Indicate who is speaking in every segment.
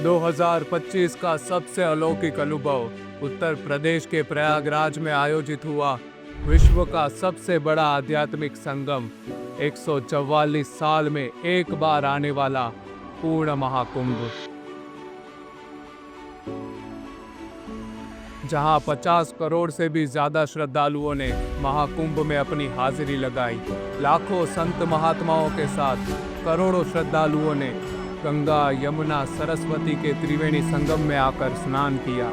Speaker 1: 2025 का सबसे अलौकिक अनुभव उत्तर प्रदेश के प्रयागराज में आयोजित हुआ विश्व का सबसे बड़ा आध्यात्मिक संगम 144 साल में एक बार आने वाला पूर्ण महाकुंभ, जहां 50 करोड़ से भी ज्यादा श्रद्धालुओं ने महाकुंभ में अपनी हाजिरी लगाई। लाखों संत महात्माओं के साथ करोड़ों श्रद्धालुओं ने गंगा, यमुना, सरस्वती के त्रिवेणी संगम में आकर स्नान किया।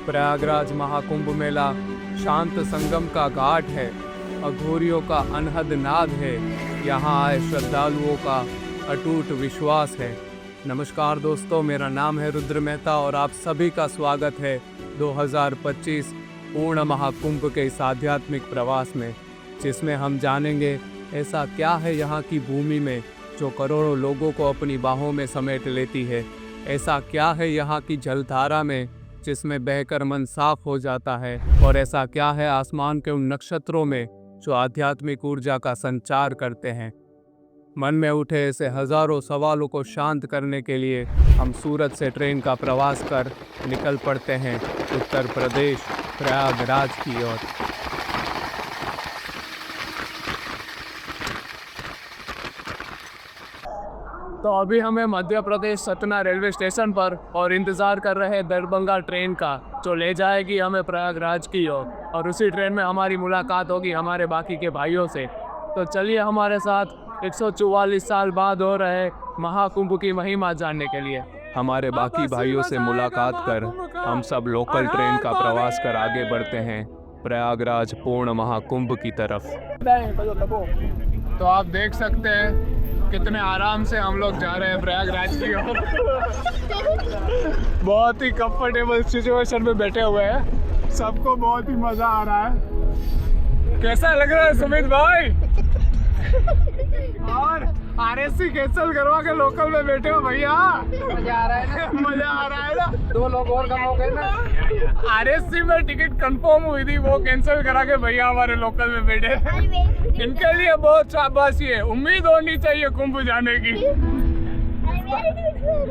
Speaker 1: प्रयागराज महाकुंभ मेला शांत संगम का घाट है, अघोरियों का अनहद नाद है, यहाँ आए श्रद्धालुओं का अटूट विश्वास है। नमस्कार दोस्तों, मेरा नाम है रुद्र मेहता और आप सभी का स्वागत है 2025 पूर्ण महाकुंभ के इस आध्यात्मिक प्रवास में, जिसमें हम जानेंगे ऐसा क्या है यहाँ की भूमि में जो करोड़ों लोगों को अपनी बाहों में समेट लेती है। ऐसा क्या है यहाँ की जलधारा में जिसमें बहकर मन साफ हो जाता है, और ऐसा क्या है आसमान के उन नक्षत्रों में जो आध्यात्मिक ऊर्जा का संचार करते हैं। मन में उठे ऐसे हजारों सवालों को शांत करने के लिए हम सूरत से ट्रेन का प्रवास कर निकल पड़ते हैं उत्तर प्रदेश प्रयागराज की ओर। तो अभी हमें मध्य प्रदेश सतना रेलवे स्टेशन पर और इंतज़ार कर रहे हैं दरभंगा ट्रेन का, जो ले जाएगी हमें प्रयागराज की ओर, और उसी ट्रेन में हमारी मुलाकात होगी हमारे बाकी के भाइयों से। तो चलिए हमारे साथ 144 साल बाद हो रहे महाकुंभ की महिमा जानने के लिए हमारे बाकी भाइयों से मुलाकात कर हम सब लोकल ट्रेन का प्रवास कर आगे बढ़ते हैं प्रयागराज पूर्ण महाकुंभ की तरफ। तो आप देख सकते हैं कितने आराम से हम लोग जा रहे हैं प्रयागराज की ओर। बहुत ही कंफर्टेबल सिचुएशन में बैठे हुए हैं, सबको बहुत ही मजा आ रहा है। कैसा लग रहा है सुमित भाई? और आरएससी कैंसिल करवा के लोकल में बैठे हो भैया? मजा आ रहा है ना? मजा आ रहा है ना? 2 लोग और कम हो गए ना। आरएससी में टिकट कंफर्म हुई थी, वो कैंसिल करा के भैया हमारे लोकल में बैठे। इनके लिए बहुत शाबाशी है, उम्मीद होनी चाहिए कुंभ जाने की।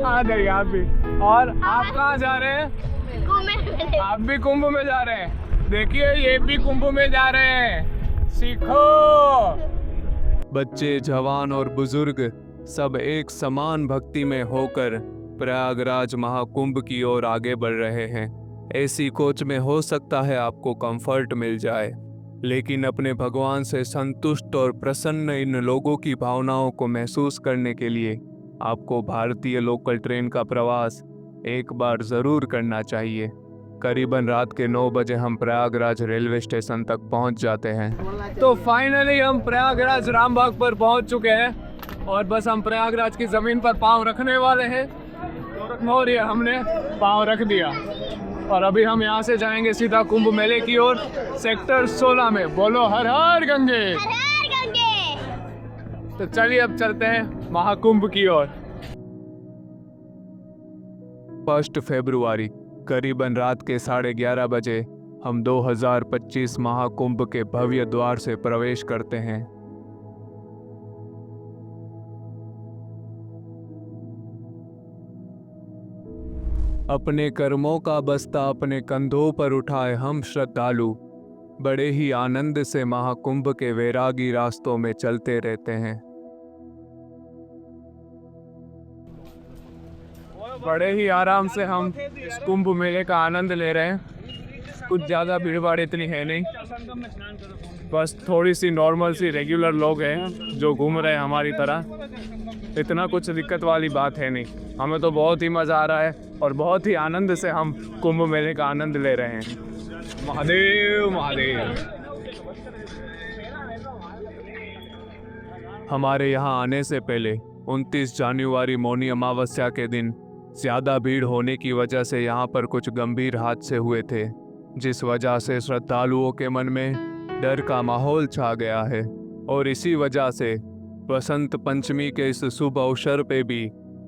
Speaker 1: आ जाइए आप भी। और आप कहाँ जा रहे हैं? आप भी कुंभ में जा रहे हैं? देखिए ये भी कुंभ में जा रहे हैं, सीखो। बच्चे, जवान और बुजुर्ग सब एक समान भक्ति में होकर प्रयागराज महाकुंभ की ओर आगे बढ़ रहे हैं। ऐसी कोच में हो सकता है आपको कंफर्ट मिल जाए, लेकिन अपने भगवान से संतुष्ट और प्रसन्न इन लोगों की भावनाओं को महसूस करने के लिए आपको भारतीय लोकल ट्रेन का प्रवास एक बार ज़रूर करना चाहिए। करीबन रात के 9 बजे हम प्रयागराज रेलवे स्टेशन तक पहुंच जाते हैं। तो फाइनली हम प्रयागराज रामबाग पर पहुंच चुके हैं और बस हम प्रयागराज की ज़मीन पर पाँव रखने वाले हैं, और ये हमने पाँव रख दिया। और अभी हम यहाँ से जाएंगे सीधा कुंभ मेले की ओर, सेक्टर 16 में। बोलो हर हर गंगे। तो चलिए अब चलते हैं महाकुंभ की ओर। 1 फरवरी करीबन रात के 11:30 बजे हम 2025 महाकुंभ के भव्य द्वार से प्रवेश करते हैं। अपने कर्मों का बस्ता अपने कंधों पर उठाए हम श्रद्धालु बड़े ही आनंद से महाकुंभ के वैरागी रास्तों में चलते रहते हैं। बड़े ही आराम से हम इस कुंभ मेले का आनंद ले रहे हैं। कुछ ज़्यादा भीड़ भाड़ इतनी है नहीं, बस थोड़ी सी नॉर्मल सी रेगुलर लोग हैं जो घूम रहे हैं हमारी तरह। इतना कुछ दिक्कत वाली बात है नहीं। हमें तो बहुत ही मज़ा आ रहा है और बहुत ही आनंद से हम कुंभ मेले का आनंद ले रहे हैं। महादेव महादेव। हमारे यहाँ आने से पहले 29 जनवरी मौनी अमावस्या के दिन ज़्यादा भीड़ होने की वजह से यहाँ पर कुछ गंभीर हादसे हुए थे, जिस वजह से श्रद्धालुओं के मन में डर का माहौल छा गया है। और इसी वजह से बसंत पंचमी के इस शुभ अवसर पे भी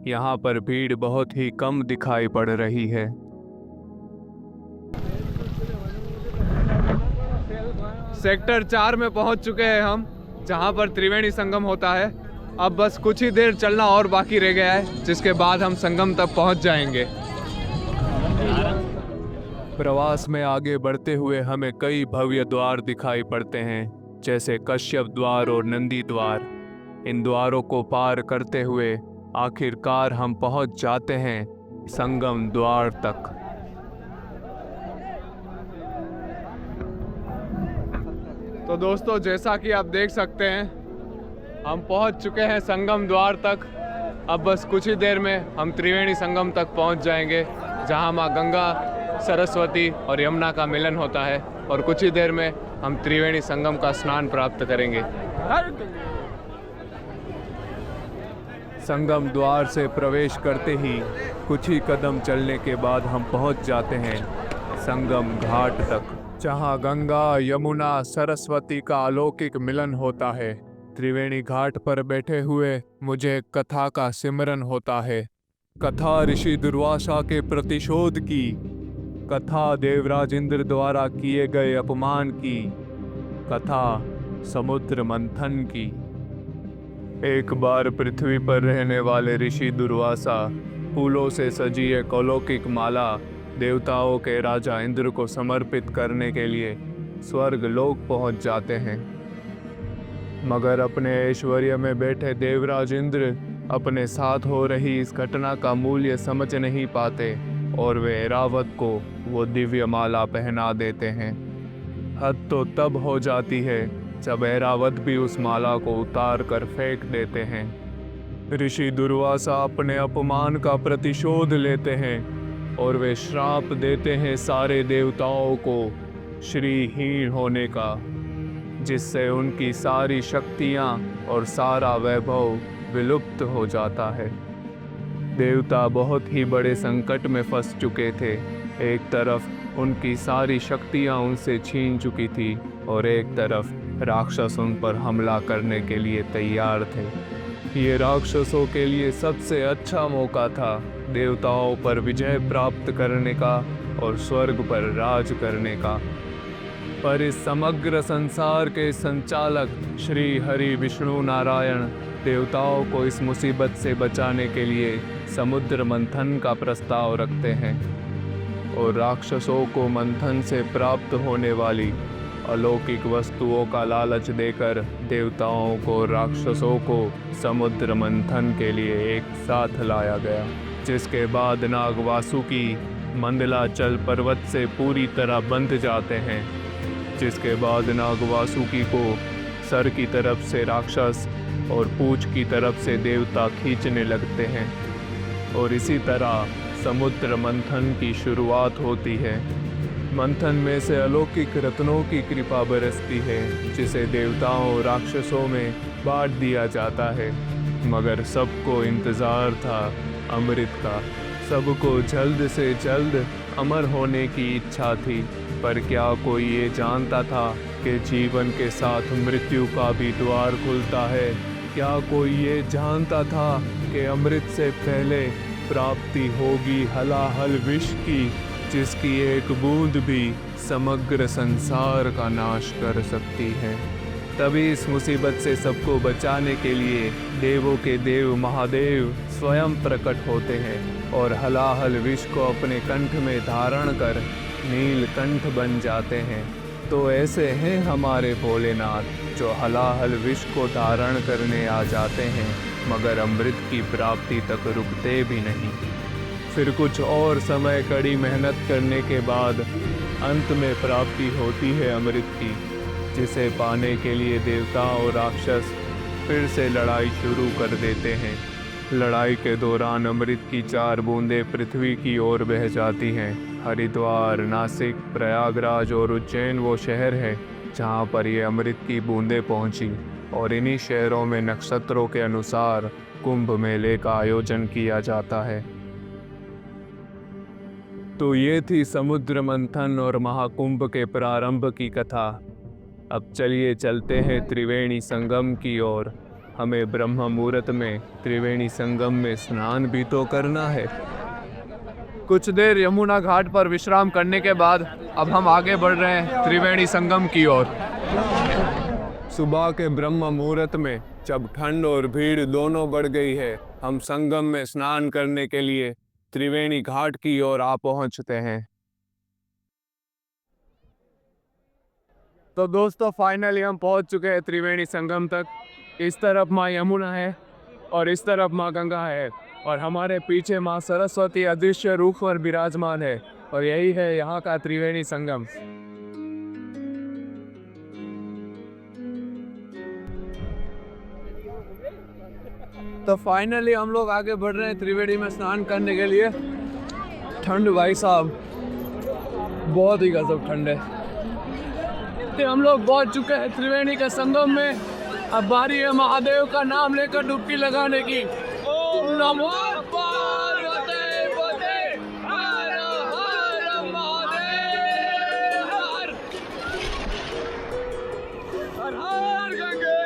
Speaker 1: यहाँ पर भीड़ बहुत ही कम दिखाई पड़ रही है। सेक्टर 4 में पहुँच चुके हैं हम, जहाँ पर त्रिवेणी संगम होता है। अब बस कुछ ही देर चलना और बाकी रह गया है, जिसके बाद हम संगम तक पहुंच जाएंगे। प्रवास में आगे बढ़ते हुए हमें कई भव्य द्वार दिखाई पड़ते हैं, जैसे कश्यप द्वार और नंदी द्वार। इन द्वारों को पार करते हुए आखिरकार हम पहुंच जाते हैं संगम द्वार तक। तो दोस्तों, जैसा कि आप देख सकते हैं, हम पहुंच चुके हैं संगम द्वार तक। अब बस कुछ ही देर में हम त्रिवेणी संगम तक पहुंच जाएंगे, जहां मां गंगा, सरस्वती और यमुना का मिलन होता है, और कुछ ही देर में हम त्रिवेणी संगम का स्नान प्राप्त करेंगे। संगम द्वार से प्रवेश करते ही कुछ ही कदम चलने के बाद हम पहुंच जाते हैं संगम घाट तक, जहां गंगा, यमुना, सरस्वती का अलौकिक मिलन होता है। त्रिवेणी घाट पर बैठे हुए मुझे कथा का सिमरन होता है। कथा ऋषि दुर्वासा के प्रतिशोध की, कथा देवराज इंद्र द्वारा किए गए अपमान की, कथा समुद्र मंथन की। एक बार पृथ्वी पर रहने वाले ऋषि दुर्वासा फूलों से सजी एक अलौकिक माला देवताओं के राजा इंद्र को समर्पित करने के लिए स्वर्ग लोक पहुंच जाते हैं, मगर अपने ऐश्वर्य में बैठे देवराज इंद्र अपने साथ हो रही इस घटना का मूल्य समझ नहीं पाते और वे ऐरावत को वो दिव्य माला पहना देते हैं। हद तो तब हो जाती है जब ऐरावत भी उस माला को उतार कर फेंक देते हैं। ऋषि दुर्वासा अपने अपमान का प्रतिशोध लेते हैं और वे श्राप देते हैं सारे देवताओं को श्रीहीन होने का, जिससे उनकी सारी शक्तियां और सारा वैभव विलुप्त हो जाता है। देवता बहुत ही बड़े संकट में फंस चुके थे। एक तरफ उनकी सारी शक्तियां उनसे छीन चुकी थी और एक तरफ राक्षस उन पर हमला करने के लिए तैयार थे। ये राक्षसों के लिए सबसे अच्छा मौका था देवताओं पर विजय प्राप्त करने का और स्वर्ग पर राज करने का। पर इस समग्र संसार के संचालक श्री हरि विष्णु नारायण देवताओं को इस मुसीबत से बचाने के लिए समुद्र मंथन का प्रस्ताव रखते हैं और राक्षसों को मंथन से प्राप्त होने वाली अलौकिक वस्तुओं का लालच देकर देवताओं को राक्षसों को समुद्र मंथन के लिए एक साथ लाया गया, जिसके बाद नाग वासुकी मंदलाचल पर्वत से पूरी तरह बंध जाते हैं, जिसके बाद नाग वासुकी को सर की तरफ से राक्षस और पूंछ की तरफ से देवता खींचने लगते हैं और इसी तरह समुद्र मंथन की शुरुआत होती है। मंथन में से अलौकिक रत्नों की कृपा बरसती है, जिसे देवताओं और राक्षसों में बांट दिया जाता है, मगर सबको इंतज़ार था अमृत का। सबको जल्द से जल्द अमर होने की इच्छा थी, पर क्या कोई ये जानता था कि जीवन के साथ मृत्यु का भी द्वार खुलता है? क्या कोई ये जानता था कि अमृत से पहले प्राप्ति होगी हलाहल विष की, जिसकी एक बूंद भी समग्र संसार का नाश कर सकती है? तभी इस मुसीबत से सबको बचाने के लिए देवों के देव महादेव स्वयं प्रकट होते हैं और हलाहल विष को अपने कंठ में धारण कर नीलकंठ बन जाते हैं। तो ऐसे हैं हमारे भोलेनाथ, जो हलाहल विष को धारण करने आ जाते हैं, मगर अमृत की प्राप्ति तक रुकते भी नहीं। फिर कुछ और समय कड़ी मेहनत करने के बाद अंत में प्राप्ति होती है अमृत की, जिसे पाने के लिए देवता और राक्षस फिर से लड़ाई शुरू कर देते हैं। लड़ाई के दौरान अमृत की 4 बूंदें पृथ्वी की ओर बह जाती हैं। हरिद्वार, नासिक, प्रयागराज और उज्जैन वो शहर हैं जहाँ पर ये अमृत की बूंदें पहुँची, और इन्हीं शहरों में नक्षत्रों के अनुसार कुंभ मेले का आयोजन किया जाता है। तो ये थी समुद्र मंथन और महाकुंभ के प्रारंभ की कथा। अब चलिए चलते हैं त्रिवेणी संगम की ओर। हमें ब्रह्म मुहूर्त में त्रिवेणी संगम में स्नान भी तो करना है। कुछ देर यमुना घाट पर विश्राम करने के बाद अब हम आगे बढ़ रहे हैं त्रिवेणी संगम की ओर। सुबह के ब्रह्म मुहूर्त में जब ठंड और भीड़ दोनों बढ़ गई है, हम संगम में स्नान करने के लिए त्रिवेणी घाट की ओर आ पहुंचते हैं। तो दोस्तों फाइनली हम पहुंच चुके हैं त्रिवेणी संगम तक। इस तरफ माँ यमुना है और इस तरफ माँ गंगा है और हमारे पीछे माँ सरस्वती अदृश्य रूप पर विराजमान है और यही है यहाँ का त्रिवेणी संगम। तो फाइनली हम लोग आगे बढ़ रहे हैं त्रिवेणी में स्नान करने के लिए। ठंड भाई साहब बहुत ही गजब ठंड है। तो हम लोग पहुंच चुके हैं त्रिवेणी के संगम में। अब बारी है महादेव का नाम लेकर डुबकी लगाने की। ओम नमो पार्वती पते हर हर महादेव हर हर गंगे।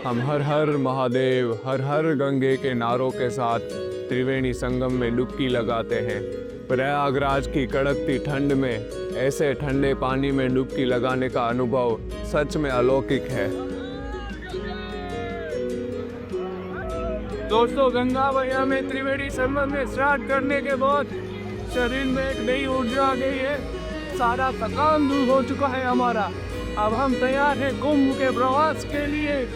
Speaker 1: हम हर हर महादेव हर हर गंगे के नारों के साथ त्रिवेणी संगम में डुबकी लगाते हैं। प्रयागराज की कड़कती ठंड में ऐसे ठंडे पानी में डुबकी लगाने का अनुभव सच में अलौकिक है। दोस्तों गंगा मैया में त्रिवेणी संगम में स्नान करने के बाद शरीर में एक नई ऊर्जा आ गई है। सारा थकान दूर हो चुका है हमारा। अब हम तैयार हैं कुंभ के प्रवास के लिए।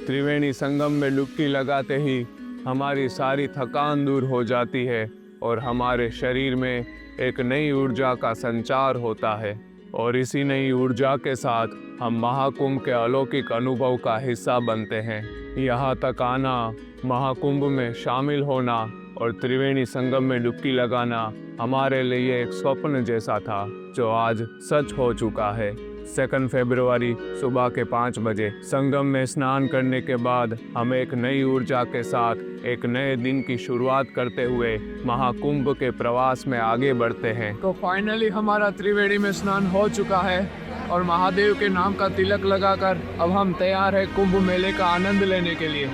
Speaker 1: त्रिवेणी संगम में डुबकी लगाते ही हमारी सारी थकान दूर हो जाती है और हमारे शरीर में एक नई ऊर्जा का संचार होता है और इसी नई ऊर्जा के साथ हम महाकुंभ के अलौकिक अनुभव का हिस्सा बनते हैं। यहाँ तक आना, महाकुंभ में शामिल होना और त्रिवेणी संगम में डुबकी लगाना हमारे लिए एक स्वप्न जैसा था जो आज सच हो चुका है। 2 फरवरी सुबह के 5 बजे संगम में स्नान करने के बाद हम एक नई ऊर्जा के साथ एक नए दिन की शुरुआत करते हुए महाकुंभ के प्रवास में आगे बढ़ते हैं। तो फाइनली हमारा त्रिवेणी में स्नान हो चुका है और महादेव के नाम का तिलक लगाकर अब हम तैयार है कुंभ मेले का आनंद लेने के लिए।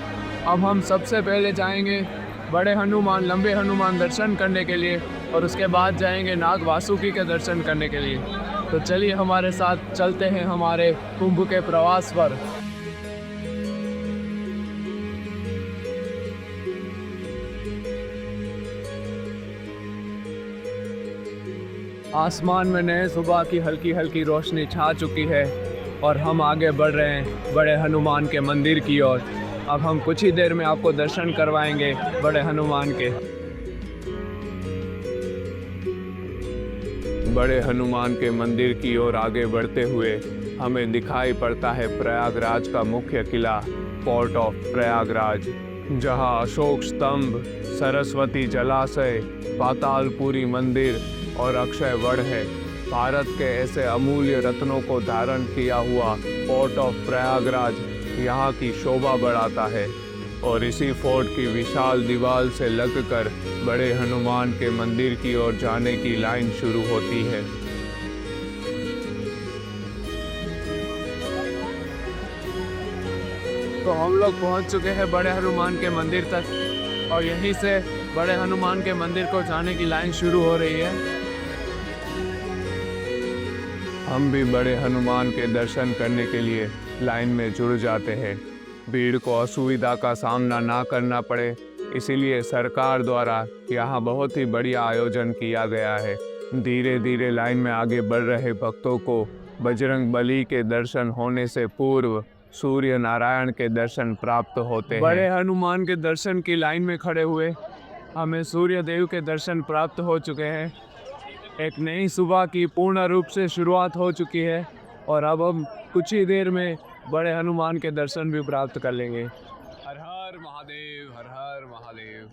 Speaker 1: अब हम सबसे पहले जाएंगे बड़े हनुमान लंबे हनुमान दर्शन करने के लिए और उसके बाद जाएंगे नाग वासुकी के दर्शन करने के लिए। तो चलिए हमारे साथ चलते हैं हमारे कुंभ के प्रवास पर। आसमान में नए सुबह की हल्की हल्की रोशनी छा चुकी है और हम आगे बढ़ रहे हैं बड़े हनुमान के मंदिर की ओर। अब हम कुछ ही देर में आपको दर्शन करवाएंगे बड़े हनुमान के। बड़े हनुमान के मंदिर की ओर आगे बढ़ते हुए हमें दिखाई पड़ता है प्रयागराज का मुख्य किला फोर्ट ऑफ प्रयागराज, जहां अशोक स्तंभ, सरस्वती जलाशय, पातालपुरी मंदिर और अक्षय वड़ है। भारत के ऐसे अमूल्य रत्नों को धारण किया हुआ फोर्ट ऑफ प्रयागराज यहाँ की शोभा बढ़ाता है और इसी फोर्ट की विशाल दीवार से लगकर बड़े हनुमान के मंदिर की ओर जाने की लाइन शुरू होती है। तो हम लोग पहुंच चुके हैं बड़े हनुमान के मंदिर तक और यहीं से बड़े हनुमान के मंदिर को जाने की लाइन शुरू हो रही है। हम भी बड़े हनुमान के दर्शन करने के लिए लाइन में जुड़ जाते हैं। भीड़ को असुविधा का सामना ना करना पड़े, इसीलिए सरकार द्वारा यहाँ बहुत ही बढ़िया आयोजन किया गया है। धीरे धीरे लाइन में आगे बढ़ रहे भक्तों को बजरंग बली के दर्शन होने से पूर्व सूर्य नारायण के दर्शन प्राप्त होते हैं। बड़े हनुमान के दर्शन की लाइन में खड़े हुए हमें सूर्य देव के दर्शन प्राप्त हो चुके हैं। एक नई सुबह की पूर्ण रूप से शुरुआत हो चुकी है और अब हम कुछ ही देर में बड़े हनुमान के दर्शन भी प्राप्त कर लेंगे। हर हर महादेव हर हर महादेव।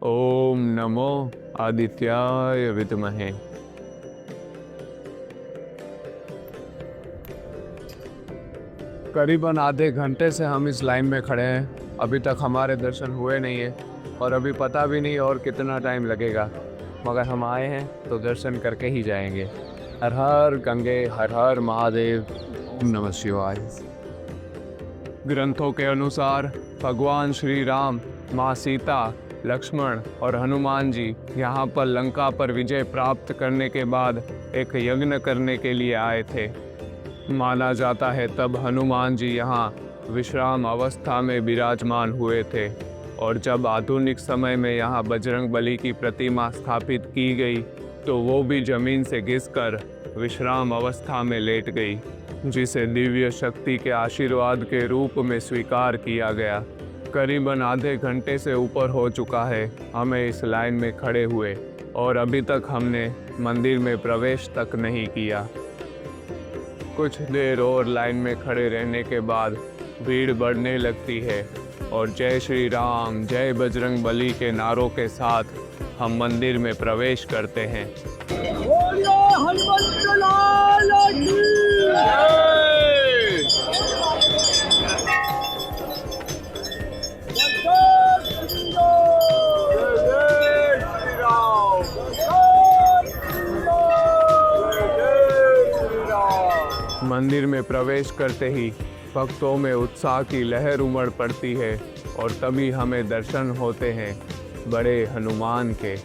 Speaker 1: ओम नमो आदित्याय विद्महे। करीबन आधे घंटे से हम इस लाइन में खड़े हैं, अभी तक हमारे दर्शन हुए नहीं है और अभी पता भी नहीं और कितना टाइम लगेगा, मगर हम आए हैं तो दर्शन करके ही जाएंगे। हर हर गंगे हर हर महादेव। ओम नमः शिवाय। ग्रंथों के अनुसार भगवान श्री राम, माँ सीता, लक्ष्मण और हनुमान जी यहाँ पर लंका पर विजय प्राप्त करने के बाद एक यज्ञ करने के लिए आए थे। माना जाता है तब हनुमान जी यहाँ विश्राम अवस्था में विराजमान हुए थे और जब आधुनिक समय में यहाँ बजरंग बली की प्रतिमा स्थापित की गई तो वो भी जमीन से घिसकर विश्राम अवस्था में लेट गई, जिसे दिव्य शक्ति के आशीर्वाद के रूप में स्वीकार किया गया। करीबन आधे घंटे से ऊपर हो चुका है हमें इस लाइन में खड़े हुए और अभी तक हमने मंदिर में प्रवेश तक नहीं किया। कुछ देर और लाइन में खड़े रहने के बाद भीड़ बढ़ने लगती है और जय श्री राम, जय बजरंग बली के नारों के साथ हम मंदिर में प्रवेश करते हैं। मंदिर में प्रवेश करते ही भक्तों में उत्साह की लहर उमड़ पड़ती है और तभी हमें दर्शन होते हैं बड़े हनुमान के,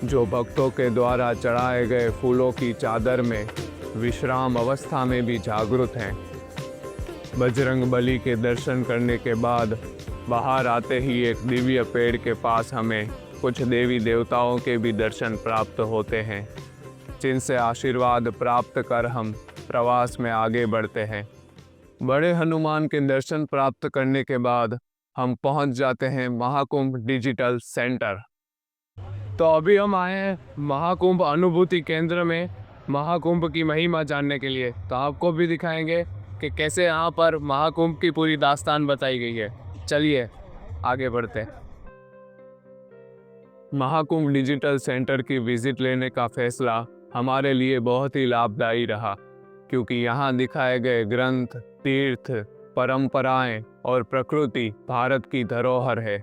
Speaker 1: जो भक्तों के द्वारा चढ़ाए गए फूलों की चादर में विश्राम अवस्था में भी जागृत हैं। बजरंग बली के दर्शन करने के बाद बाहर आते ही एक दिव्य पेड़ के पास हमें कुछ देवी देवताओं के भी दर्शन प्राप्त होते हैं, जिनसे आशीर्वाद प्राप्त कर हम प्रवास में आगे बढ़ते हैं। बड़े हनुमान के दर्शन प्राप्त करने के बाद हम पहुंच जाते हैं महाकुंभ डिजिटल सेंटर। तो अभी हम आए हैं महाकुंभ अनुभूति केंद्र में महाकुंभ की महिमा जानने के लिए। तो आपको भी दिखाएंगे कि कैसे यहाँ पर महाकुंभ की पूरी दास्तान बताई गई है। चलिए आगे बढ़ते हैं। महाकुंभ डिजिटल सेंटर की विजिट लेने का फैसला हमारे लिए बहुत ही लाभदायी रहा, क्योंकि यहाँ दिखाए गए ग्रंथ, तीर्थ, परंपराएं और प्रकृति भारत की धरोहर है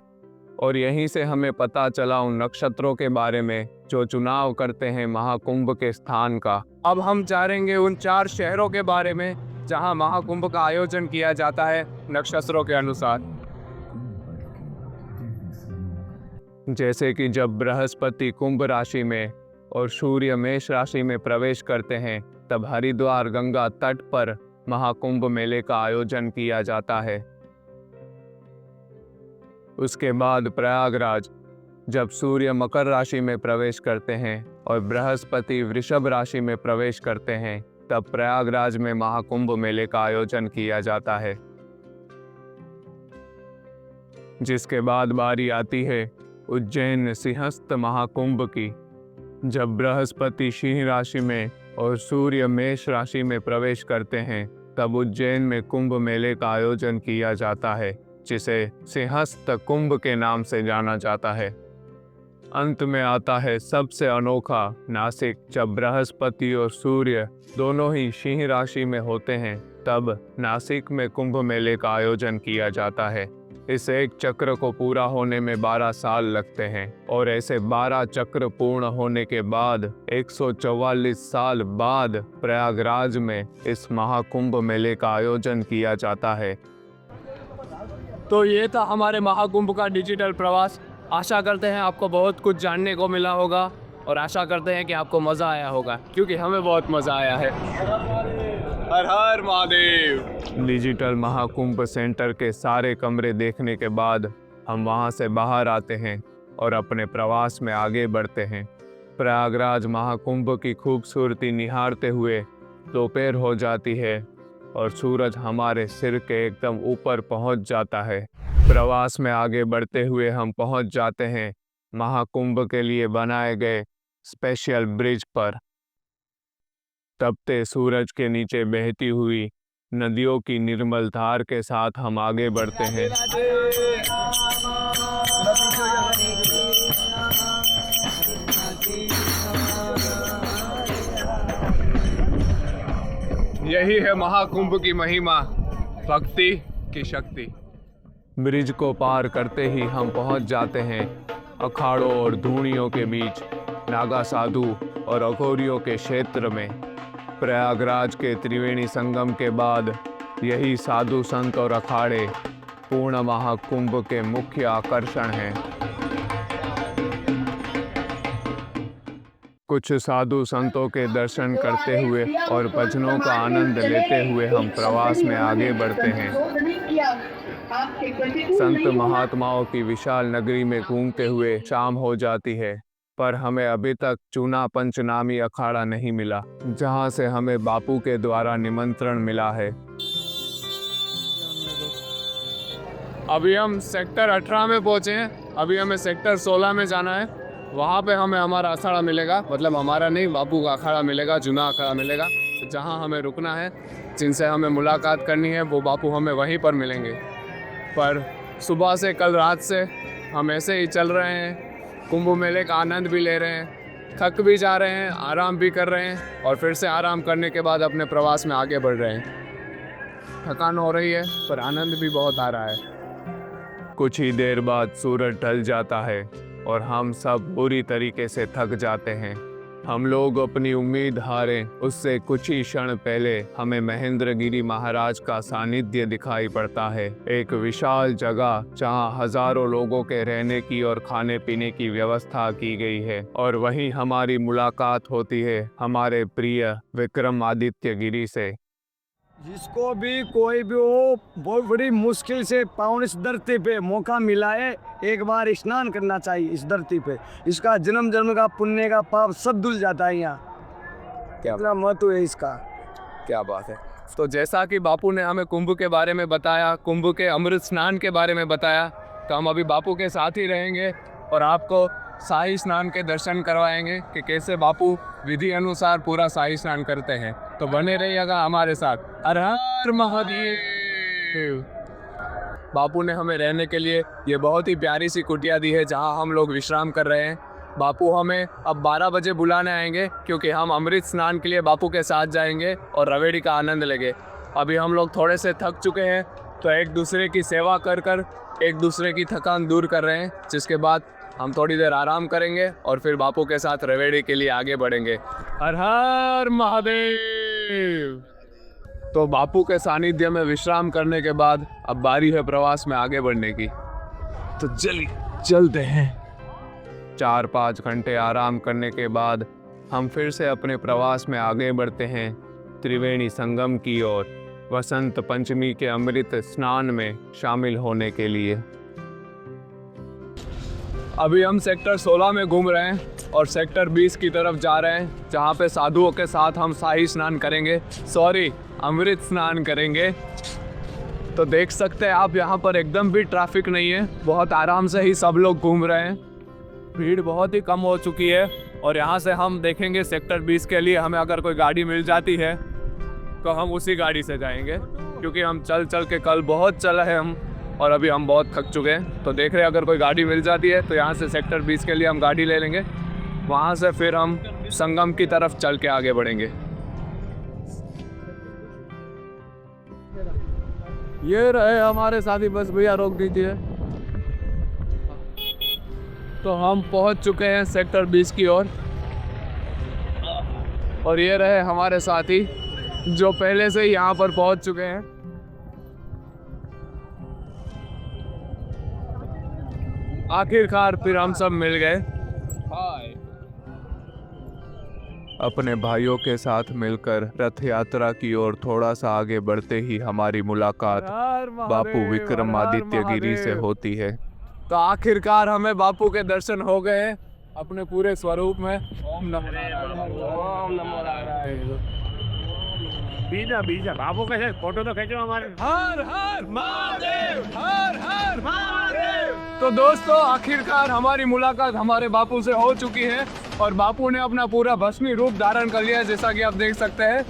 Speaker 1: और यहीं से हमें पता चला उन नक्षत्रों के बारे में जो चुनाव करते हैं महाकुंभ के स्थान का। अब हम जानेंगे उन 4 शहरों के बारे में जहां महाकुंभ का आयोजन किया जाता है नक्षत्रों के अनुसार। जैसे कि जब बृहस्पति कुंभ राशि में और सूर्य मेष राशि में प्रवेश करते हैं तब हरिद्वार गंगा तट पर महाकुंभ मेले का आयोजन किया जाता है। उसके बाद प्रयागराज, जब सूर्य मकर राशि में प्रवेश करते हैं और बृहस्पति वृषभ राशि में प्रवेश करते हैं तब प्रयागराज में महाकुंभ मेले का आयोजन किया जाता है। जिसके बाद बारी आती है उज्जैन सिंहस्थ महाकुंभ की, जब बृहस्पति सिंह राशि में और सूर्य मेष राशि में प्रवेश करते हैं तब उज्जैन में कुंभ मेले का आयोजन किया जाता है, जिसे सिंहस्थ कुंभ के नाम से जाना जाता है। अंत में आता है सबसे अनोखा नासिक, जब बृहस्पति और सूर्य दोनों ही सिंह राशि में होते हैं तब नासिक में कुंभ मेले का आयोजन किया जाता है। इस एक चक्र को पूरा होने में 12 साल लगते हैं और ऐसे 12 चक्र पूर्ण होने के बाद 144 साल बाद प्रयागराज में इस महाकुंभ मेले का आयोजन किया जाता है। तो ये था हमारे महाकुंभ का डिजिटल प्रवास। आशा करते हैं आपको बहुत कुछ जानने को मिला होगा और आशा करते हैं कि आपको मज़ा आया होगा, क्योंकि हमें बहुत मज़ा आया है। हर हर महादेव। डिजिटल महाकुंभ सेंटर के सारे कमरे देखने के बाद हम वहां से बाहर आते हैं और अपने प्रवास में आगे बढ़ते हैं। प्रयागराज महाकुंभ की खूबसूरती निहारते हुए दोपहर हो जाती है और सूरज हमारे सिर के एकदम ऊपर पहुंच जाता है। प्रवास में आगे बढ़ते हुए हम पहुंच जाते हैं महाकुंभ के लिए बनाए गए स्पेशल ब्रिज पर। तपते सूरज के नीचे बहती हुई नदियों की निर्मल धार के साथ हम आगे बढ़ते हैं। यही है महाकुंभ की महिमा, भक्ति की शक्ति। ब्रिज को पार करते ही हम पहुंच जाते हैं अखाड़ों और धूणियों के बीच नागा साधु और अघोरियों के क्षेत्र में। प्रयागराज के त्रिवेणी संगम के बाद यही साधु संत और अखाड़े पूर्ण महाकुंभ के मुख्य आकर्षण हैं। कुछ साधु संतों के दर्शन करते हुए और भजनों का आनंद लेते हुए हम प्रवास में आगे बढ़ते हैं। संत महात्माओं की विशाल नगरी में घूमते हुए शाम हो जाती है, पर हमें अभी तक चूना पंच नामी अखाड़ा नहीं मिला, जहां से हमें बापू के द्वारा निमंत्रण मिला है। अभी हम सेक्टर 18 में पहुंचे हैं। अभी हमें सेक्टर 16 में जाना है। वहाँ पे हमें हमारा अखाड़ा मिलेगा, मतलब हमारा नहीं, बापू का अखाड़ा मिलेगा, चूना अखाड़ा मिलेगा। जहाँ हमें रुकना है, जिनसे हमें मुलाकात करनी है, वो बापू हमें वहीं पर मिलेंगे। पर सुबह से, कल रात से हम ऐसे ही चल रहे हैं, कुंभ मेले का आनंद भी ले रहे हैं, थक भी जा रहे हैं, आराम भी कर रहे हैं, और फिर से आराम करने के बाद अपने प्रवास में आगे बढ़ रहे हैं। थकान हो रही है, पर आनंद भी बहुत आ रहा है। कुछ ही देर बाद सूरज ढल जाता है और हम सब बुरी तरीके से थक जाते हैं। हम लोग अपनी उम्मीद हारे उससे कुछ ही क्षण पहले हमें महेंद्रगिरी महाराज का सानिध्य दिखाई पड़ता है। एक विशाल जगह जहां हजारों लोगों के रहने की और खाने पीने की व्यवस्था की गई है, और वहीं हमारी मुलाकात होती है हमारे प्रिय विक्रमादित्य गिरी से।
Speaker 2: जिसको भी कोई भी हो, बहुत बड़ी मुश्किल से पावन इस धरती पे मौका मिला है, एक बार स्नान करना चाहिए इस धरती पे। इसका जन्म जन्म का पुण्य का पाप सब धुल जाता है। यहाँ क्या महत्व है इसका,
Speaker 1: क्या बात है। तो जैसा कि बापू ने हमें कुंभ के बारे में बताया, कुंभ के अमृत स्नान के बारे में बताया, तो हम अभी बापू के साथ ही रहेंगे और आपको शाही स्नान के दर्शन करवाएंगे कि कैसे बापू विधि अनुसार पूरा शाही स्नान करते हैं। तो बने रहिएगा हमारे साथ। हर हर महादेव। बापू ने हमें रहने के लिए ये बहुत ही प्यारी सी कुटिया दी है, जहां हम लोग विश्राम कर रहे हैं। बापू हमें अब 12 बजे बुलाने आएंगे, क्योंकि हम अमृत स्नान के लिए बापू के साथ जाएंगे और रवेड़ी का आनंद लेंगे। अभी हम लोग थोड़े से थक चुके हैं, तो एक दूसरे की सेवा कर कर एक दूसरे की थकान दूर कर रहे हैं, जिसके बाद हम थोड़ी देर आराम करेंगे और फिर बापू के साथ रवेड़ी के लिए आगे बढ़ेंगे। हर हर महादेव। तो बापू के सानिध्य में विश्राम करने के बाद अब बारी है प्रवास में आगे बढ़ने की। तो चलते हैं। 4-5 घंटे आराम करने के बाद हम फिर से अपने प्रवास में आगे बढ़ते हैं त्रिवेणी संगम की ओर, वसंत पंचमी के अमृत स्नान में शामिल होने के लिए। अभी हम सेक्टर 16 में घूम रहे हैं और सेक्टर 20 की तरफ जा रहे हैं, जहाँ पे साधुओं के साथ हम शाही स्नान करेंगे, अमृत स्नान करेंगे। तो देख सकते हैं आप, यहाँ पर एकदम भी ट्रैफिक नहीं है, बहुत आराम से ही सब लोग घूम रहे हैं। भीड़ बहुत ही कम हो चुकी है और यहाँ से हम देखेंगे सेक्टर 20 के लिए हमें अगर कोई गाड़ी मिल जाती है तो हम उसी गाड़ी से जाएंगे, क्योंकि हम चल के कल बहुत चला है हम, और अभी हम बहुत थक चुके हैं। तो देख रहे हैं अगर कोई गाड़ी मिल जाती है तो यहाँ से सेक्टर 20 के लिए हम गाड़ी ले लेंगे, वहाँ से फिर हम संगम की तरफ चल के आगे बढ़ेंगे। ये रहे हमारे साथी, बस भैया रोक दीजिए। तो हम पहुँच चुके हैं सेक्टर 20 की ओर, और ये रहे हमारे साथी जो पहले से ही यहाँ पर पहुँच चुके हैं। आखिरकार फिर हम सब मिल गए। अपने भाइयों के साथ मिलकर रथ यात्रा की ओर थोड़ा सा आगे बढ़ते ही हमारी मुलाकात बापू विक्रमादित्य गिरी से होती है। तो आखिरकार हमें बापू के दर्शन हो गए अपने पूरे स्वरूप में। ओम नमो नारायण।
Speaker 2: बीजा बाबू कैसे फोटो तो खींचो हमारे।
Speaker 1: हर हर महादेव, हर हर महादेव। तो दोस्तों, आखिरकार हमारी मुलाकात हमारे बापू से हो चुकी है और बापू ने अपना पूरा भस्मी रूप धारण कर लिया है, जैसा कि आप देख सकते हैं।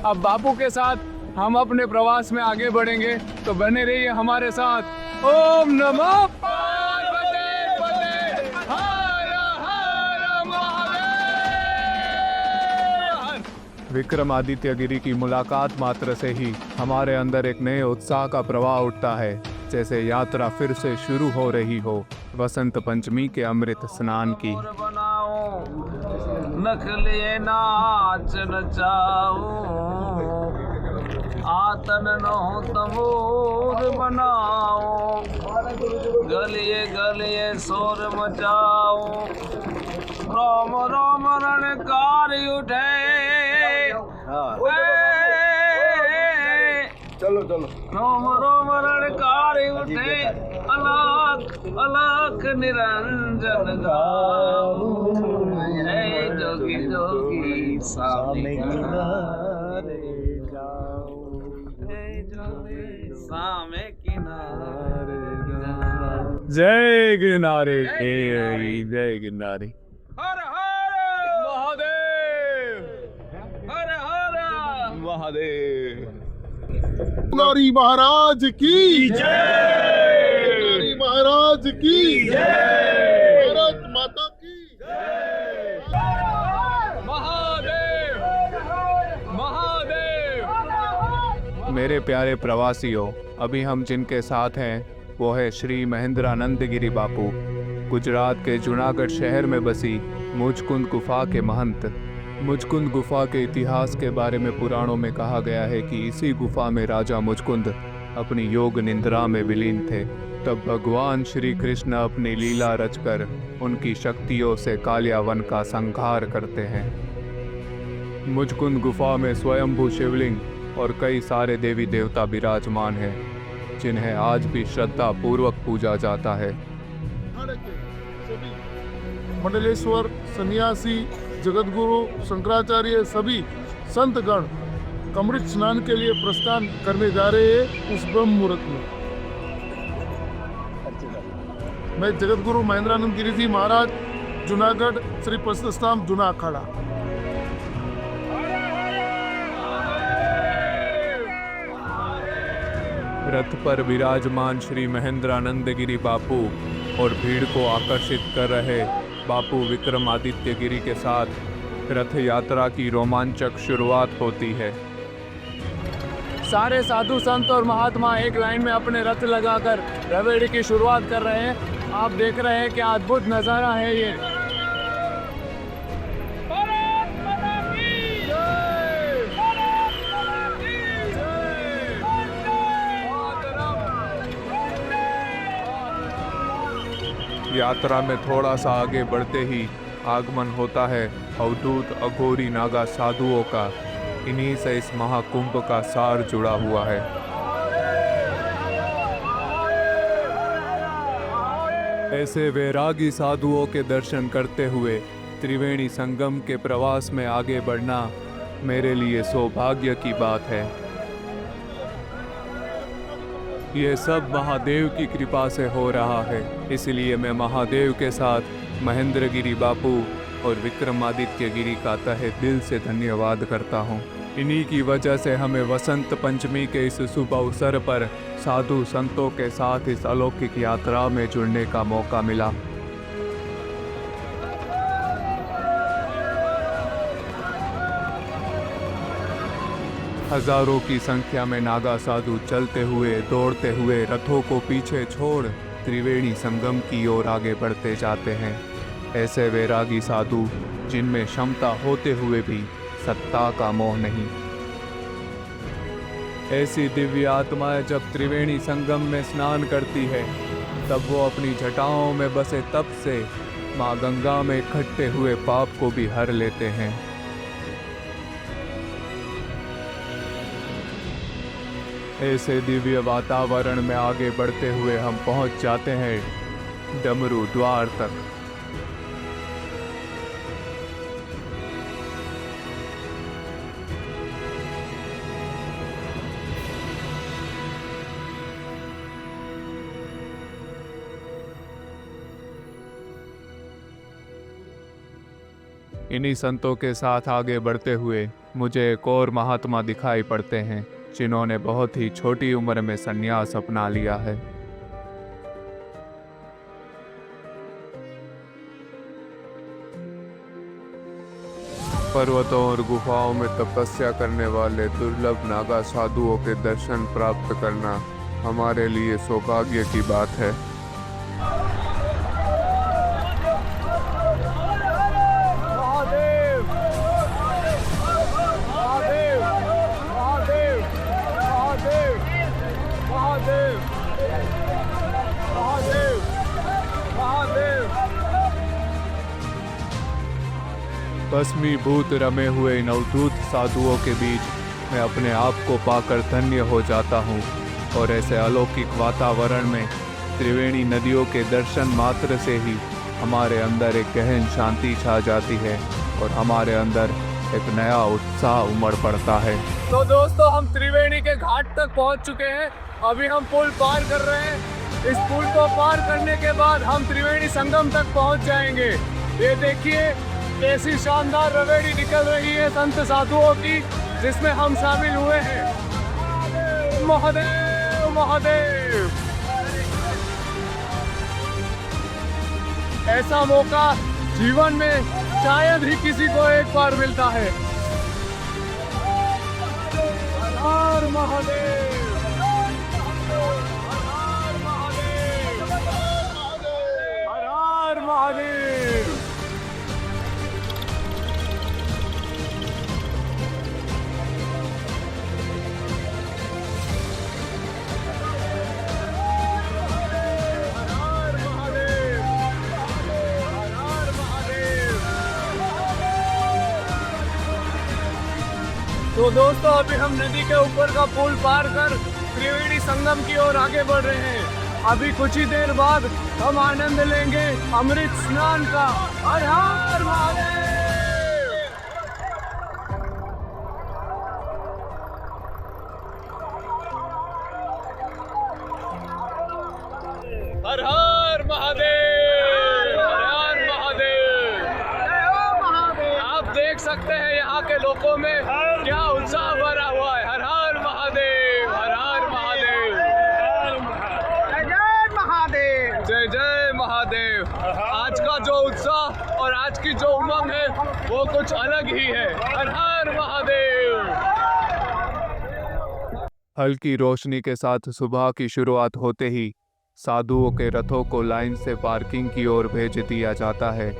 Speaker 1: अब बापू के साथ हम अपने प्रवास में आगे बढ़ेंगे, तो बने रहिए हमारे साथ। ओम नमः पार्वती पते, हर हर महादेव। विक्रमादित्य गिरी की मुलाकात मात्र से ही हमारे अंदर एक नए उत्साह का प्रवाह उठता है, जैसे यात्रा फिर से शुरू हो रही हो वसंत पंचमी के अमृत स्नान की।
Speaker 3: नखले नाच नचाओ, तन नो तमूर बनाओ, गलिए गलिए शोर मचाओ, रोम रोम रणकार उठे।
Speaker 2: चलो चलो
Speaker 3: रोम रोम रणकार उठे, अलख अलख निरंजन गाओ, जय जोगी जोगी सामे किनारे जाओ, जय जोगी सामे किनारे जाओ।
Speaker 1: जय गिरनारे, जय गिरनारे।
Speaker 3: हर हर महादेव, हर हर
Speaker 1: महादेव।
Speaker 4: गिरनारी महाराज की जय, गिरनारी महाराज की जय, भारत माता की जय।
Speaker 1: महादेव, महादेव। मेरे प्यारे प्रवासियों, अभी हम जिनके साथ हैं वो है श्री महेंद्रानंद गिरी बापू, गुजरात के जूनागढ़ शहर में बसी मुचकुंद गुफा के महंत। मुचकुंद गुफा के इतिहास के बारे में पुराणों में कहा गया है कि इसी गुफा में राजा मुचकुंद अपनी योग निंद्रा में विलीन थे। तब भगवान श्री कृष्ण अपनी लीला रचकर उनकी शक्तियों से कालियावन का संहार करते हैं। मुचकुंद गुफा में स्वयंभू शिवलिंग और कई सारे देवी देवता विराजमान हैं, जिन्हें आज भी श्रद्धा पूर्वक पूजा जाता है।
Speaker 4: मंडलेश्वर, सन्यासी, जगतगुरु, शंकराचार्य सभी संत गण अमृत स्नान के लिए प्रस्थान करने जा रहे हैं उस ब्रह्म मुहूर्त में। मैं जगतगुरु महेंद्रानंद गिरी जी महाराज, जूनागढ़, श्री परशुराम जूना अखाड़ा।
Speaker 1: रथ पर विराजमान श्री महेंद्रानंद गिरी बापू और भीड़ को आकर्षित कर रहे बापू विक्रमादित्य गिरी के साथ रथ यात्रा की रोमांचक शुरुआत होती है। सारे साधु संत और महात्मा एक लाइन में अपने रथ लगाकर रवेड़ी की शुरुआत कर रहे हैं। आप देख रहे हैं क्या अद्भुत नज़ारा है ये। यात्रा में थोड़ा सा आगे बढ़ते ही आगमन होता है अवधूत अघोरी नागा साधुओं का। इन्हीं से इस महाकुंभ का सार जुड़ा हुआ है। ऐसे वैरागी साधुओं के दर्शन करते हुए त्रिवेणी संगम के प्रवास में आगे बढ़ना मेरे लिए सौभाग्य की बात है। ये सब महादेव की कृपा से हो रहा है, इसलिए मैं महादेव के साथ महेंद्र गिरी बापू और विक्रमादित्य गिरी का तहे दिल से धन्यवाद करता हूँ। इन्हीं की वजह से हमें वसंत पंचमी के इस शुभ अवसर पर साधु संतों के साथ इस अलौकिक यात्रा में जुड़ने का मौका मिला। हजारों की संख्या में नागा साधु चलते हुए दौड़ते हुए रथों को पीछे छोड़ त्रिवेणी संगम की ओर आगे बढ़ते जाते हैं। ऐसे वैरागी साधु जिनमें क्षमता होते हुए भी सत्ता का मोह नहीं। ऐसी दिव्य आत्माएं जब त्रिवेणी संगम में स्नान करती है तब वो अपनी जटाओं में बसे तप से माँ गंगा में इकट्ठे हुए पाप को भी हर लेते हैं। ऐसे दिव्य वातावरण में आगे बढ़ते हुए हम पहुंच जाते हैं डमरू द्वार तक। इन्हीं संतों के साथ आगे बढ़ते हुए मुझे एक और महात्मा दिखाई पड़ते हैं जिन्होंने बहुत ही छोटी उम्र में संन्यास अपना लिया है। पर्वतों और गुफाओं में तपस्या करने वाले दुर्लभ नागा साधुओं के दर्शन प्राप्त करना हमारे लिए सौभाग्य की बात है। भस्मीभूत रमे हुए इन अवधूत साधुओं के बीच मैं अपने आप को पाकर धन्य हो जाता हूँ और ऐसे अलौकिक वातावरण में त्रिवेणी नदियों के दर्शन मात्र से ही हमारे अंदर एक गहन शांति छा जाती है और हमारे अंदर एक नया उत्साह उमड़ पड़ता है। तो दोस्तों, हम त्रिवेणी के घाट तक पहुंच चुके हैं। अभी हम पुल पार कर रहे हैं। इस पुल को पार करने के बाद हम त्रिवेणी संगम तक पहुंच जाएंगे। ये देखिए कैसी शानदार रवेड़ी निकल रही है संत साधुओं की, जिसमें हम शामिल हुए हैं। महादेव महादेव। ऐसा मौका जीवन में शायद ही किसी को एक बार मिलता है। हर महादेव, हर महादेव, हर महादेव। तो दोस्तों, अभी हम नदी के ऊपर का पुल पार कर त्रिवेणी संगम की ओर आगे बढ़ रहे हैं। अभी कुछ ही देर बाद हम आनंद लेंगे अमृत स्नान का। हर हर महादेव। हर हर महादेव, हर हर महादेव। आप देख सकते हैं यहाँ के लोगों में क्या उत्साह भरा हुआ है। हर हर महादेव, हर हर महादेव, जय जय महादेव, जय जय महादेव। आज का जो उत्साह और आज की जो उमंग है वो कुछ अलग ही है। हर हर महादेव। हल्की रोशनी के साथ सुबह की शुरुआत होते ही साधुओं के रथों को लाइन से पार्किंग की ओर भेज दिया जाता है।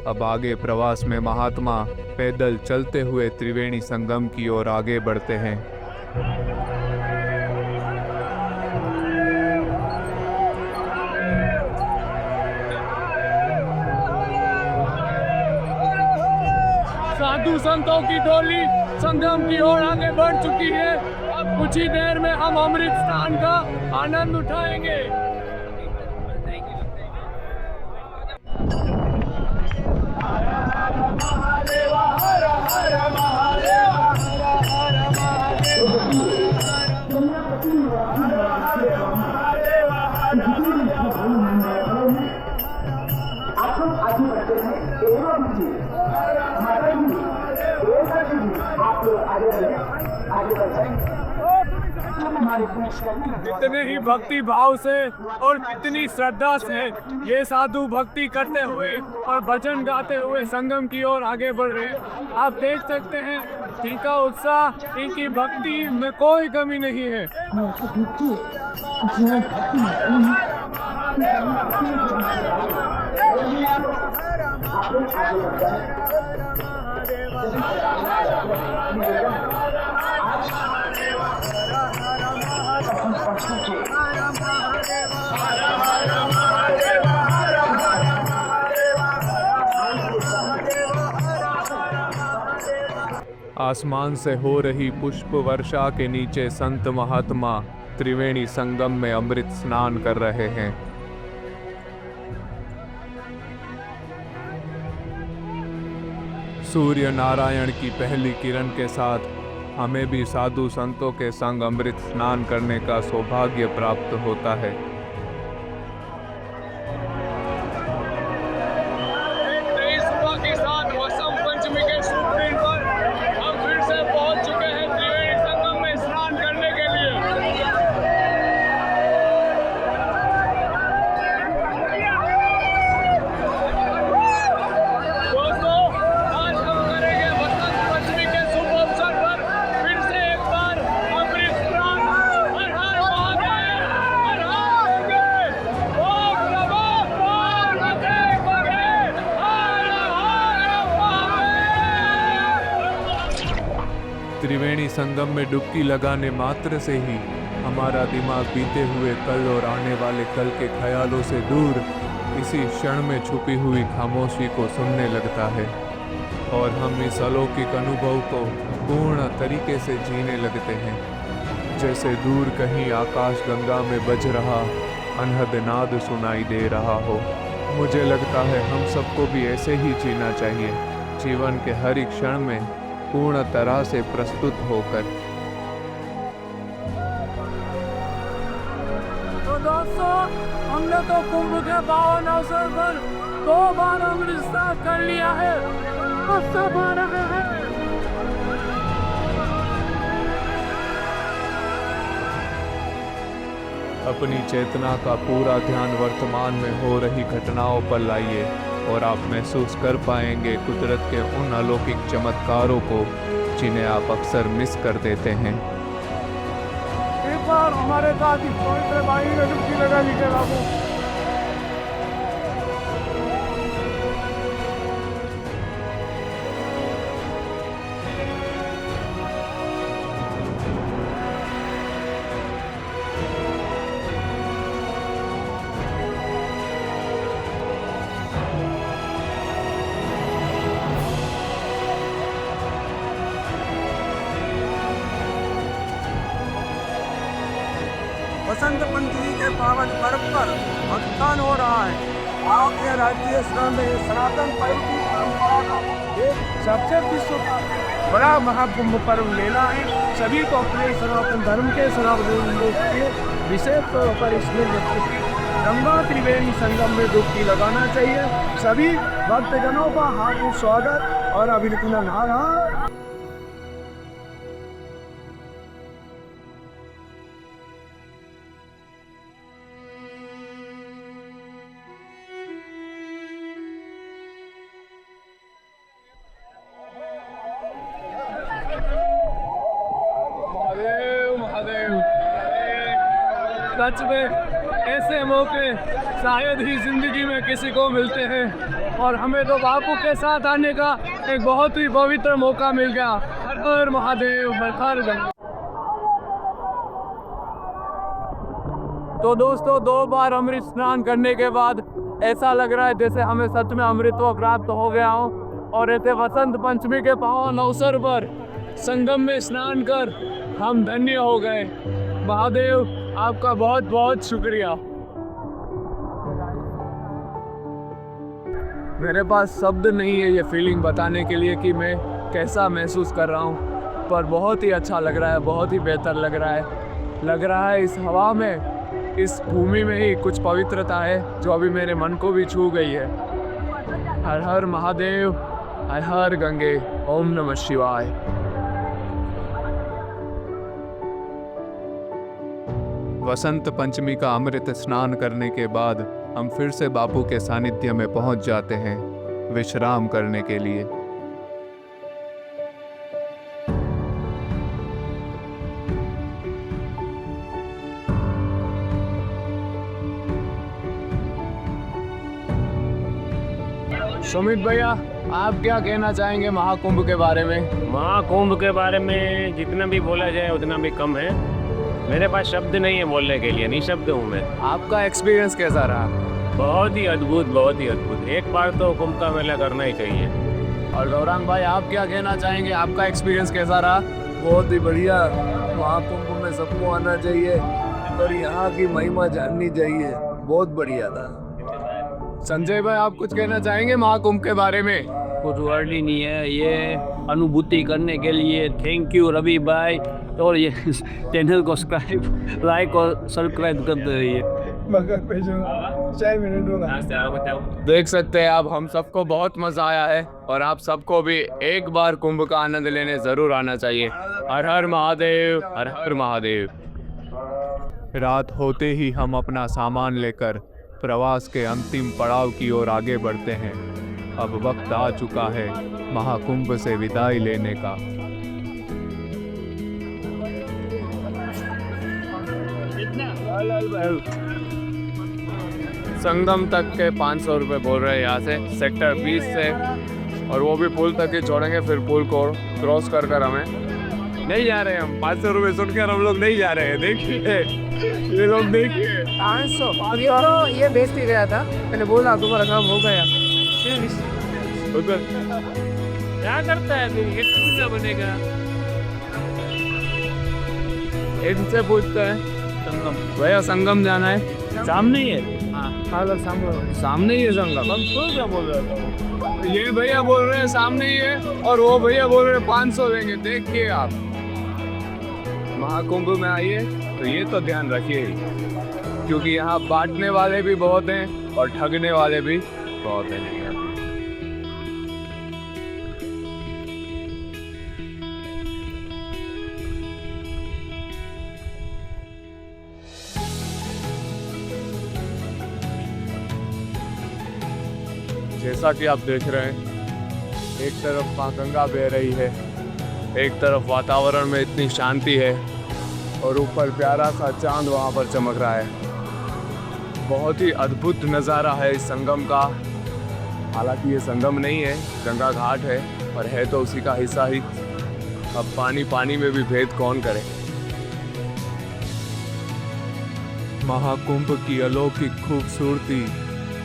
Speaker 1: अब आगे प्रवास में महात्मा पैदल चलते हुए त्रिवेणी संगम की ओर आगे बढ़ते हैं। साधु संतों की टोली संगम की ओर आगे बढ़ चुकी है। अब कुछ ही देर में हम अमृत स्नान का आनंद उठाएंगे। कितने ही भक्ति भाव से और कितनी श्रद्धा से ये साधु भक्ति करते हुए और भजन गाते हुए संगम की ओर आगे बढ़ रहे हैं। आप देख सकते हैं इनका उत्साह, इनकी भक्ति में कोई कमी नहीं है। आसमान से हो रही पुष्प वर्षा के नीचे संत महात्मा त्रिवेणी संगम में अमृत स्नान कर रहे हैं। सूर्य नारायण की पहली किरण के साथ हमें भी साधु संतों के संग अमृत स्नान करने का सौभाग्य प्राप्त होता है। त्रिवेणी संगम में डुबकी लगाने मात्र से ही हमारा दिमाग बीते हुए कल और आने वाले कल के ख्यालों से दूर इसी क्षण में छुपी हुई खामोशी को सुनने लगता है। और हम इस अलौकिक अनुभव को पूर्ण तरीके से जीने लगते हैं। जैसे दूर कहीं आकाश गंगा में बज रहा अनहद नाद सुनाई दे रहा हो। मुझे लगता है हम सबको भी ऐसे ही जीना चाहिए, जीवन के हर एक क्षण में पूर्ण तरह से प्रस्तुत होकर।
Speaker 3: तो दोस्तों, हमने तो कुंभ के पावन अवसर पर 2 बार अमृत स्नान कर लिया है। अब सब आ रहे हैं।
Speaker 1: अपनी चेतना का पूरा ध्यान वर्तमान में हो रही घटनाओं पर लाइए और आप महसूस कर पाएंगे कुदरत के उन अलौकिक चमत्कारों को जिन्हें आप अक्सर मिस कर देते हैं।
Speaker 3: एक बार हमारे साथ इस पवित्र पानी में डुबकी लगा लीजिए बाबू।
Speaker 2: बसंत पंचमी के पावन पर्व पर मतदान हो रहा है। आपके राज्य स्नान में सनातन पर्व की परंपरा का एक सबसे विश्व का बड़ा महाकुंभ पर्व लेना है। सभी को अपने सनातन धर्म के सनातन के विशेष तौर पर इसमें गंगा त्रिवेणी संगम में डुबकी लगाना चाहिए। सभी भक्तजनों का हार्दिक स्वागत और अभिनंदन। हर
Speaker 3: सच में ऐसे मौके शायद ही जिंदगी में किसी को मिलते हैं और हमें तो बापू के साथ आने का एक बहुत ही पवित्र मौका मिल गया। हर हर महादेव, हर हर गंगा। तो दोस्तों, 2 बार अमृत स्नान करने के बाद ऐसा लग रहा है जैसे हमें सच में अमृतत्व प्राप्त हो गया हो। और ऐसे वसंत पंचमी के पावन अवसर पर संगम में स्नान कर हम धन्य हो गए। महादेव, आपका बहुत बहुत शुक्रिया। मेरे पास शब्द नहीं है ये फीलिंग बताने के लिए कि मैं कैसा महसूस कर रहा हूँ, पर बहुत ही अच्छा लग रहा है, बहुत ही बेहतर लग रहा है। लग रहा है इस हवा में, इस भूमि में ही कुछ पवित्रता है जो अभी मेरे मन को भी छू गई है। हर हर महादेव, हर हर गंगे, ओम नमः शिवाय।
Speaker 1: वसंत पंचमी का अमृत स्नान करने के बाद हम फिर से बापू के सानिध्य में पहुंच जाते हैं विश्राम करने के लिए।
Speaker 3: सुमित भैया, आप क्या कहना चाहेंगे महाकुंभ के बारे में?
Speaker 5: महाकुंभ के बारे में जितना भी बोला जाए उतना भी कम है। मेरे पास शब्द नहीं है बोलने के लिए, निशब्द हूँ मैं।
Speaker 3: आपका एक्सपीरियंस कैसा रहा?
Speaker 5: बहुत ही अद्भुत, बहुत ही अद्भुत। एक बार तो कुंभ का मेला करना ही चाहिए।
Speaker 3: और गौरांग भाई, आप क्या कहना चाहेंगे? आपका एक्सपीरियंस कैसा रहा?
Speaker 2: बहुत ही बढ़िया। महाकुंभ में सबको आना चाहिए और यहाँ की महिमा जाननी चाहिए। बहुत बढ़िया था।
Speaker 3: संजय भाई, आप कुछ कहना चाहेंगे महाकुंभ के बारे में?
Speaker 5: कुछ वर्ड ही नहीं है ये अनुभूति करने के लिए। थैंक यू रवि भाई, और ये चैनल को सब्सक्राइब, लाइक और सब्सक्राइब करते रहिए।
Speaker 3: देख सकते हैं आप, हम सबको बहुत मजा आया है और आप सबको भी एक बार कुंभ का आनंद लेने जरूर आना चाहिए। हर हर महादेव, हर हर महादेव।
Speaker 1: रात होते ही हम अपना सामान लेकर प्रवास के अंतिम पड़ाव की ओर आगे बढ़ते हैं। अब वक्त आ चुका है महाकुंभ से विदाई लेने का।
Speaker 3: संगम तक के 500 रुपये बोल रहे हैं यहाँ से, सेक्टर 20 से, और वो भी पुल तक ही छोड़ेंगे। फिर पुल को क्रॉस कर कर हमें नहीं जा रहे हम। 500 रुपये सुनकर हम लोग नहीं जा रहे हैं। देखिए ये लोग, देखिए
Speaker 6: 500 तो ये बेच ही गया था। मैंने बोला तुम्हारा काम हो गया।
Speaker 3: उधर क्या करता है फिर ये कितना बनेगा इनसे पूछते हैं संगम भैया संगम जाना है सामने ही है हाँ सामने ही है संगम हम तो क्या बोल रहे थे
Speaker 1: ये भैया बोल रहे हैं सामने ही है और वो भैया बोल रहे हैं 500 देंगे। देखिए आप महाकुंभ में आइए तो ये तो ध्यान रखिए ही, क्योंकि यहाँ बांटने वाले भी बहुत हैं और ठगने वाले भी बहुत हैं। जैसा कि आप देख रहे हैं एक तरफ माँ गंगा बह रही है, एक तरफ वातावरण में इतनी शांति है और ऊपर प्यारा सा चांद वहाँ पर चमक रहा है। बहुत ही अद्भुत नज़ारा है इस संगम का। हालांकि ये संगम नहीं है, गंगा घाट है और है तो उसी का हिस्सा ही। अब पानी पानी में भी भेद कौन करे। महाकुंभ की अलौकिक खूबसूरती,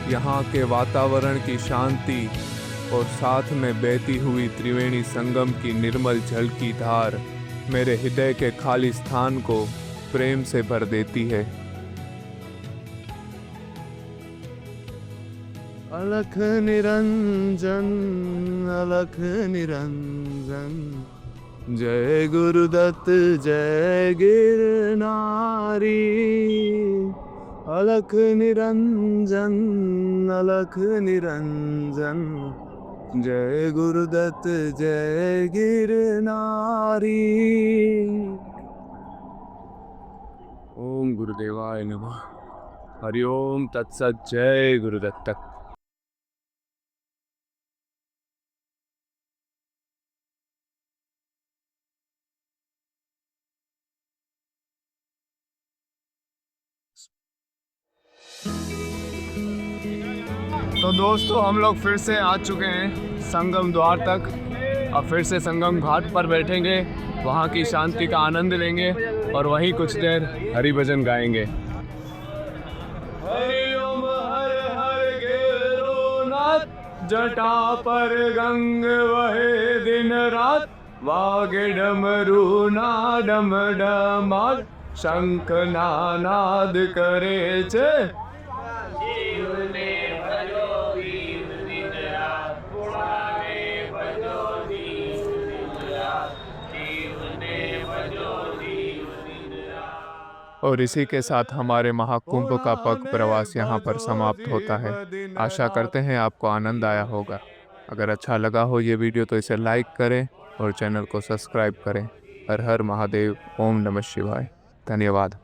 Speaker 1: यहाँ के वातावरण की शांति और साथ में बहती हुई त्रिवेणी संगम की निर्मल जल की धार मेरे हृदय के खाली स्थान को प्रेम से भर देती है।
Speaker 4: अलख निरंजन, अलख निरंजन, जय गुरुदत्त जय गिरनारी। अलख निरंजन, अलख निरंजन, जय गुरुदत्त जय गिरनारी।
Speaker 1: ओम गुरुदेवाय नमः। हरिओम तत्सत। जय गुरुदत्त। तो दोस्तों हम लोग फिर से आ चुके हैं संगम द्वार तक। अब फिर से संगम घाट पर बैठेंगे, वहाँ की शांति का आनंद लेंगे और वहीं कुछ देर हरि भजन गाएंगे। हरि ओम हर हर गेरोनाथ, जटा पर गंग वहे दिन रात, वागे डमरू नादम डमाद, शंख नाद करे छे। और इसी के साथ हमारे महाकुंभ का पग प्रवास यहाँ पर समाप्त होता है। आशा करते हैं आपको आनंद आया होगा। अगर अच्छा लगा हो ये वीडियो तो इसे लाइक करें और चैनल को सब्सक्राइब करें। हर हर महादेव। ओम नमः शिवाय। धन्यवाद।